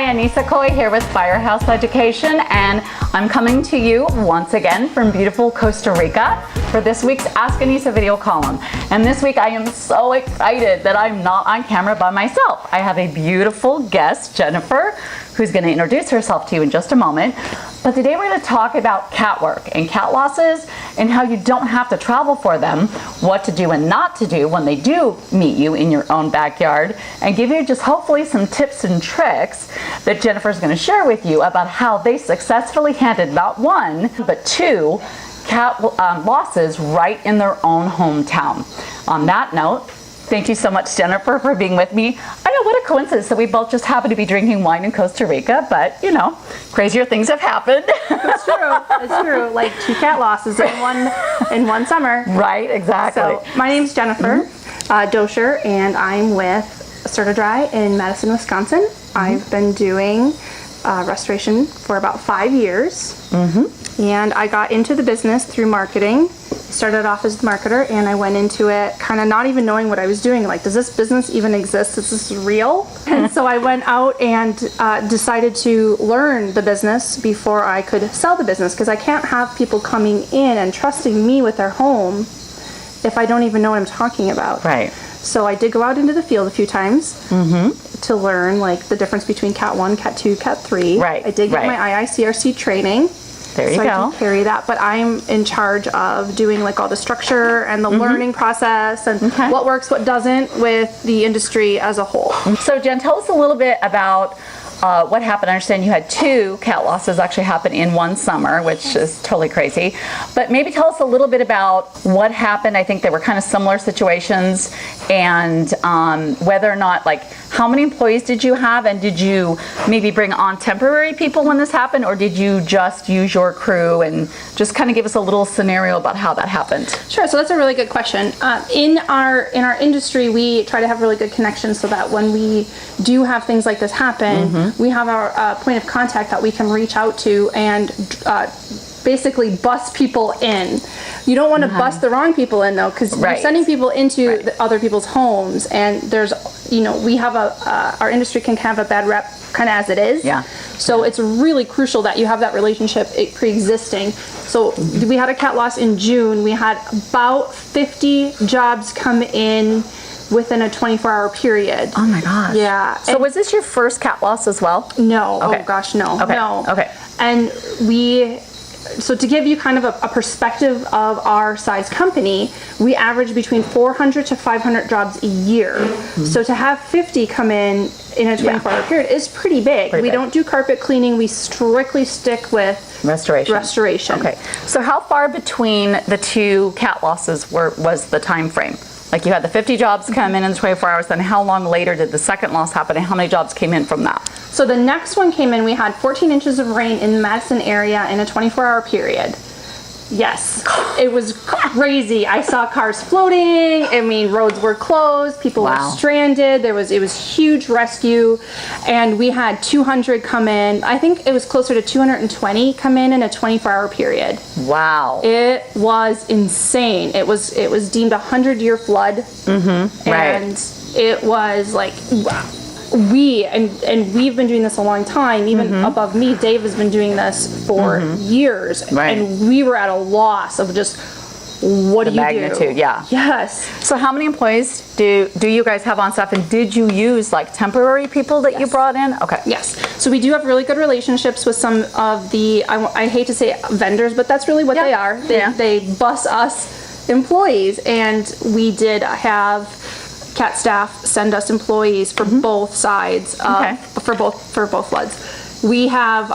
Hi, Anissa Coy here with Firehouse Education, and I'm coming to you once again from beautiful Costa Rica for this week's Ask Anissa video column. And this week I am so excited that I'm not on camera by myself. I have a beautiful guest, Jennifer, who's going to introduce herself to you in just a moment. But today we're going to talk about cat work and cat losses and how you don't have to travel for them, what to do and not to do when they do meet you in your own backyard, and give you just hopefully some tips and tricks that Jennifer's going to share with you about how they successfully handled not one, but two cat losses right in their own hometown. On that note, thank you so much, Jennifer, for being with me. I know, what a coincidence that we both just happen to be drinking wine in Costa Rica, but you know, crazier things have happened. It's true. It's true. Like 2 cat losses in one summer. Right, exactly. So my name's Jennifer Doescher, and I'm with Dry in Madison, Wisconsin. I've been doing restoration for about 5 years, and I got into the business through marketing. Started off as the marketer, and I went into it kind of not even knowing what I was doing. Like, does this business even exist? Is this real? And so I went out and decided to learn the business before I could sell the business, because I can't have people coming in and trusting me with their home if I don't even know what I'm talking about. Right. So I did go out into the field a few times to learn like the difference between Cat 1, Cat 2, Cat 3. Right. I did get my IICRC training. There you so go. I do carry that, but I'm in charge of doing like all the structure and the learning process and what works, what doesn't with the industry as a whole. So Jen, tell us a little bit about what happened. I understand you had 2 cat losses actually happen in one summer, which is totally crazy. But maybe tell us a little bit about what happened. I think they were kind of similar situations, and whether or not, like, how many employees did you have, and did you maybe bring on temporary people when this happened, or did you just use your crew? And just kind of give us a little scenario about how that happened. Sure. So that's a really good question. In our industry, we try to have really good connections so that when we do have things like this happen, we have our point of contact that we can reach out to and basically bus people in. You don't want to bus the wrong people in, though, because you're sending people into other people's homes, and there's, you know, we have our industry can have a bad rep kind of as it is. Yeah. So it's really crucial that you have that relationship pre-existing. So we had a cat loss in June. We had about 50 jobs come in within a 24-hour period. Oh my gosh. Yeah. So was this your first cat loss as well? No. Okay. Oh gosh, no. Okay. No. Okay. And so to give you kind of a perspective of our size company, we average between 400 to 500 jobs a year. So to have 50 come in a 24-hour period is pretty big. We don't do carpet cleaning. We strictly stick with restoration. Okay. So how far between the 2 cat losses was the time frame? Like, you had the 50 jobs come in 24 hours, then how long later did the second loss happen, and how many jobs came in from that? So the next one came in, we had 14 inches of rain in the Madison area in a 24-hour period. Yes, it was crazy. I saw cars floating. I mean, roads were closed. People were stranded. It was huge rescue, and we had 200 come in. I think it was closer to 220 come in a 24-hour period. Wow! It was insane. It was deemed a 100-year flood, and it was like, wow. We've been doing this a long time. Even above me, Dave has been doing this for years, and we were at a loss of just what do you do? Magnitude, yeah. Yes. So how many employees do you guys have on staff, and did you use like temporary people that you brought in? Okay. Yes. So we do have really good relationships with some of the, I hate to say vendors, but that's really what they are. They bus us employees, and we did have cat staff send us employees for both sides, for both floods. We have,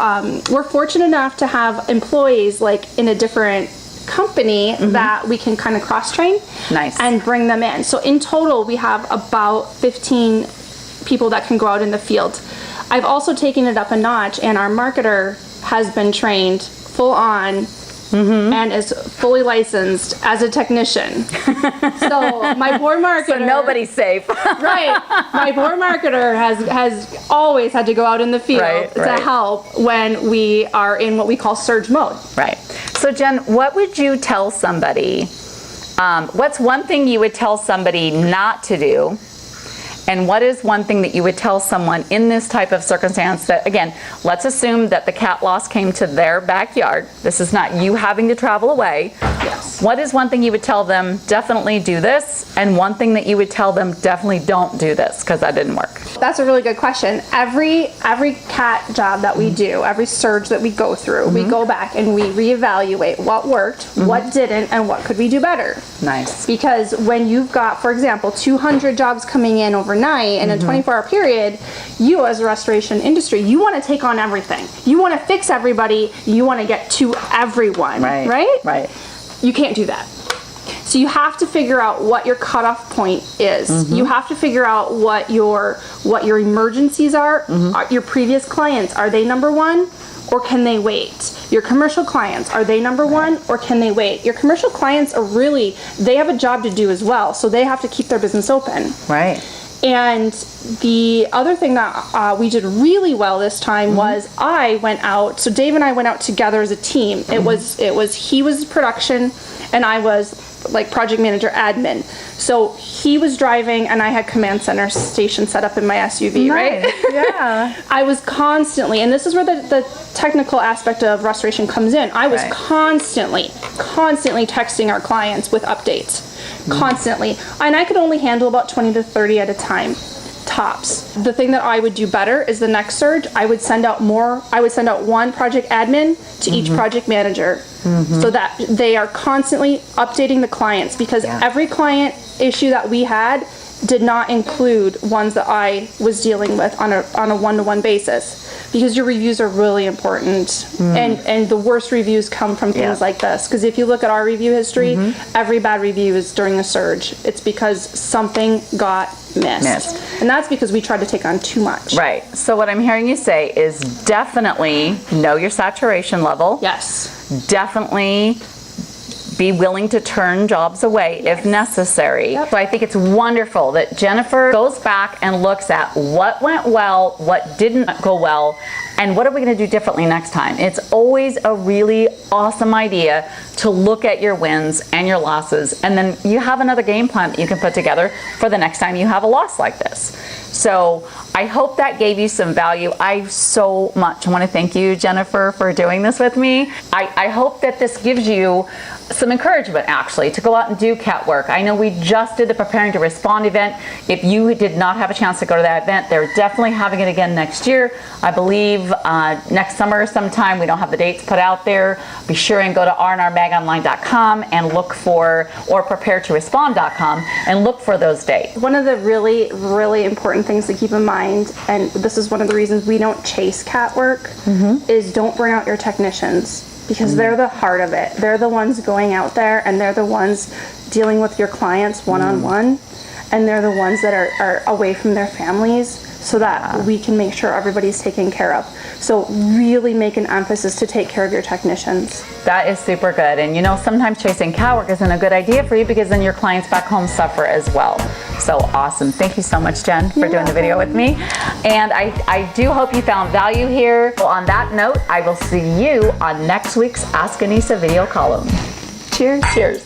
we're fortunate enough to have employees like in a different company that we can kind of cross-train and bring them in. So in total, we have about 15 people that can go out in the field. I've also taken it up a notch, and our marketer has been trained full on and is fully licensed as a technician. So my poor marketer... So nobody's safe. My poor marketer has always had to go out in the field to help when we are in what we call surge mode. Right. So Jen, what would you tell somebody, what's one thing you would tell somebody not to do, And what is one thing that you would tell someone in this type of circumstance that, again, let's assume that the cat loss came to their backyard. This is not you having to travel away. Yes. What is one thing you would tell them, definitely do this, and one thing that you would tell them, definitely don't do this because that didn't work? That's a really good question. Every cat job that we do, every surge that we go through, we go back and we reevaluate what worked, what didn't, and what could we do better. Nice. Because when you've got, for example, 200 jobs coming in overnight in a 24-hour period, you as a restoration industry, you want to take on everything. You want to fix everybody. You want to get to everyone, right? Right. You can't do that. So you have to figure out what your cutoff point is. You have to figure out what your emergencies are. Your previous clients, are they number one or can they wait? Your commercial clients, are they number one or can they wait? Your commercial clients are really, they have a job to do as well, so they have to keep their business open. Right. And the other thing that we did really well this time was I went out, so Dave and I went out together as a team. It was he was production and I was like project manager admin. So he was driving and I had command center station set up in my SUV, right? Yeah. I was constantly, and this is where the technical aspect of restoration comes in. I was constantly texting our clients with updates. Constantly. And I could only handle about 20 to 30 at a time. Tops. The thing that I would do better is the next surge, I would send out one project admin to each project manager so that they are constantly updating the clients, because every client issue that we had did not include ones that I was dealing with on a one-to-one basis, because your reviews are really important. And the worst reviews come from things like this, because if you look at our review history, every bad review is during a surge. It's because something got missed. And that's because we tried to take on too much. Right. So what I'm hearing you say is definitely know your saturation level. Yes. Definitely be willing to turn jobs away if necessary. So I think it's wonderful that Jennifer goes back and looks at what went well, what didn't go well, and what are we going to do differently next time. It's always a really awesome idea to look at your wins and your losses, and then you have another game plan that you can put together for the next time you have a loss like this. So I hope that gave you some value. I so much want to thank you, Jennifer, for doing this with me. I hope that this gives you some encouragement, actually, to go out and do cat work. I know we just did the Preparing to Respond event. If you did not have a chance to go to that event, they're definitely having it again next year. I believe next summer sometime. We don't have the dates put out there. Be sure and go to rnrmagonline.com and look for, or preparetorespond.com and look for those dates. One of the really, really important things to keep in mind, and this is one of the reasons we don't chase cat work, is don't burn out your technicians. Because they're the heart of it. They're the ones going out there, and they're the ones dealing with your clients one-on-one, and they're the ones that are away from their families, so that we can make sure everybody's taken care of. So really make an emphasis to take care of your technicians. That is super good. And you know, sometimes chasing cat work isn't a good idea for you, because then your clients back home suffer as well. So awesome. Thank you so much, Jen, for doing the video with me. And I do hope you found value here. Well, on that note, I will see you on next week's Ask Anissa video column. Cheers. Cheers.